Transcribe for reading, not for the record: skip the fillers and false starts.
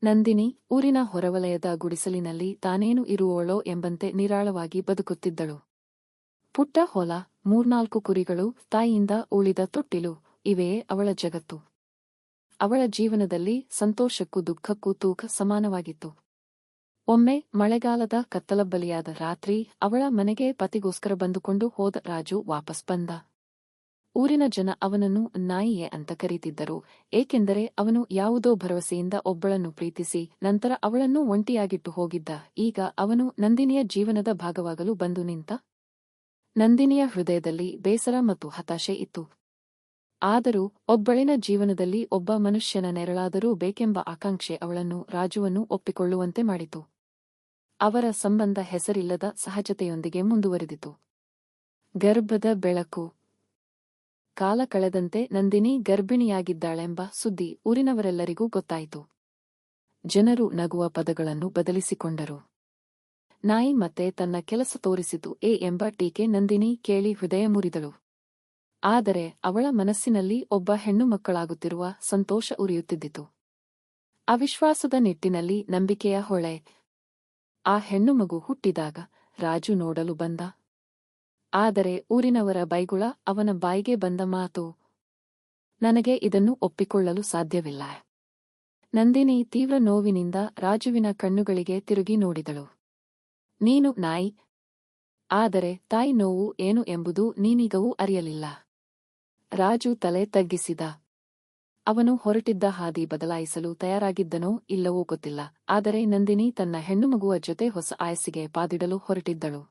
ನಂದಿನಿ ಊರಿನ ಹೊರವಲಯದ ಗುಡಿಸಲಿನಲ್ಲಿ ತಾನೇನು ಇರುವಳೋ ಎಂಬಂತೆ ನಿರಾಳವಾಗಿ ಬದುಕುತ್ತಿದ್ದಳು. ಪುಟ್ಟ ಹೊಲ, 3-4 ಕುರಿಗಳು, ತಾಯಿಯಿಂದ ಉಳಿದ ತೊಟ್ಟಿಲು ಇವೆಯೇ ಅವಳ ಜಗತ್ತು. ಅವಳ ಜೀವನದಲ್ಲಿ ಸಂತೋಷಕ್ಕೂ ದುಃಖಕ್ಕೂ ತೂಕ ಸಮಾನವಾಗಿತ್ತು. ಒಮ್ಮೆ ಮಳೆಗಾಲದ ಕತ್ತಲಬ್ಬಲಿಯಾದ ರಾತ್ರಿ ಅವಳ ಮನೆಗೆ ಪತಿಗೋಸ್ಕರ ಬಂದುಕೊಂಡು ಹೋದ ರಾಜು ವಾಪಸ್ ಬಂದ. ಊರಿನ ಜನ ಅವನನ್ನು ನಾಯಿಯೇ ಅಂತ ಕರೀತಿದ್ದರು, ಏಕೆಂದರೆ ಅವನು ಯಾವುದೋ ಭರವಸೆಯಿಂದ ಒಬ್ಬಳನ್ನು ಪ್ರೀತಿಸಿ ನಂತರ ಅವಳನ್ನು ಒಂಟಿಯಾಗಿಟ್ಟು ಹೋಗಿದ್ದ. ಈಗ ಅವನು ನಂದಿನಿಯ ಜೀವನದ ಭಾಗವಾಗಲು ಬಂದು ನಿಂತ. ನಂದಿನಿಯ ಹೃದಯದಲ್ಲಿ ಬೇಸರ ಮತ್ತು ಹತಾಶೆ ಇತ್ತು. ಆದರೂ ಒಬ್ಬಳಿನ ಜೀವನದಲ್ಲಿ ಒಬ್ಬ ಮನುಷ್ಯನ ನೆರಳಾದರೂ ಬೇಕೆಂಬ ಆಕಾಂಕ್ಷೆ ಅವಳನ್ನು ರಾಜುವನ್ನು ಒಪ್ಪಿಕೊಳ್ಳುವಂತೆ ಮಾಡಿತು. ಅವರ ಸಂಬಂಧ ಹೆಸರಿಲ್ಲದ ಸಹಜತೆಯೊಂದಿಗೆ ಮುಂದುವರೆದಿತು. ಗರ್ಭದ ಬೆಳಕು. ಕಾಲ ಕಳೆದಂತೆ ನಂದಿನಿ ಗರ್ಭಿಣಿಯಾಗಿದ್ದಾಳೆಂಬ ಸುದ್ದಿ ಊರಿನವರೆಲ್ಲರಿಗೂ ಗೊತ್ತಾಯಿತು. ಜನರು ನಗುವ ಪದಗಳನ್ನು ಬದಲಿಸಿಕೊಂಡರು. ನಾಯಿ ಮತ್ತೆ ತನ್ನ ಕೆಲಸ ತೋರಿಸಿತು ಎಂಬ ಟೀಕೆ ನಂದಿನಿ ಕೇಳಿ ಹೃದಯ ಮುರಿದಳು. ಆದರೆ ಅವಳ ಮನಸ್ಸಿನಲ್ಲಿ ಒಬ್ಬ ಹೆಣ್ಣು ಮಕ್ಕಳಾಗುತ್ತಿರುವ ಸಂತೋಷ ಉರಿಯುತ್ತಿದ್ದಿತು. ಅವಿಶ್ವಾಸದ ನಿಟ್ಟಿನಲ್ಲಿ ನಂಬಿಕೆಯ ಹೊಳೆ. ಆ ಹೆಣ್ಣುಮಗು ಹುಟ್ಟಿದಾಗ ರಾಜು ನೋಡಲು ಬಂದ. ಆದರೆ ಊರಿನವರ ಬೈಗುಳ ಅವನ ಬಾಯಿಗೆ ಬಂದ ಮಾತು, ನನಗೆ ಇದನ್ನು ಒಪ್ಪಿಕೊಳ್ಳಲು ಸಾಧ್ಯವಿಲ್ಲ. ನಂದಿನಿ ತೀವ್ರ ನೋವಿನಿಂದ ರಾಜುವಿನ ಕಣ್ಣುಗಳಿಗೆ ತಿರುಗಿ ನೋಡಿದಳು. ನೀನು ನಾಯಿ, ಆದರೆ ತಾಯಿ ನೋವು ಏನು ಎಂಬುದು ನೀನೀಗವೂ ಅರಿಯಲಿಲ್ಲ. ರಾಜು ತಲೆ ತಗ್ಗಿಸಿದ. ಅವನು ಹೊರಟಿದ್ದ ಹಾದಿ ಬದಲಾಯಿಸಲು ತಯಾರಾಗಿದ್ದನೋ ಇಲ್ಲವೋ ಗೊತ್ತಿಲ್ಲ, ಆದರೆ ನಂದಿನಿ ತನ್ನ ಹೆಣ್ಣುಮಗುವ ಜೊತೆ ಹೊಸ ಆಯಸ್ಸಿಗೆ ಪಾದಿಡಲು ಹೊರಟಿದ್ದಳು.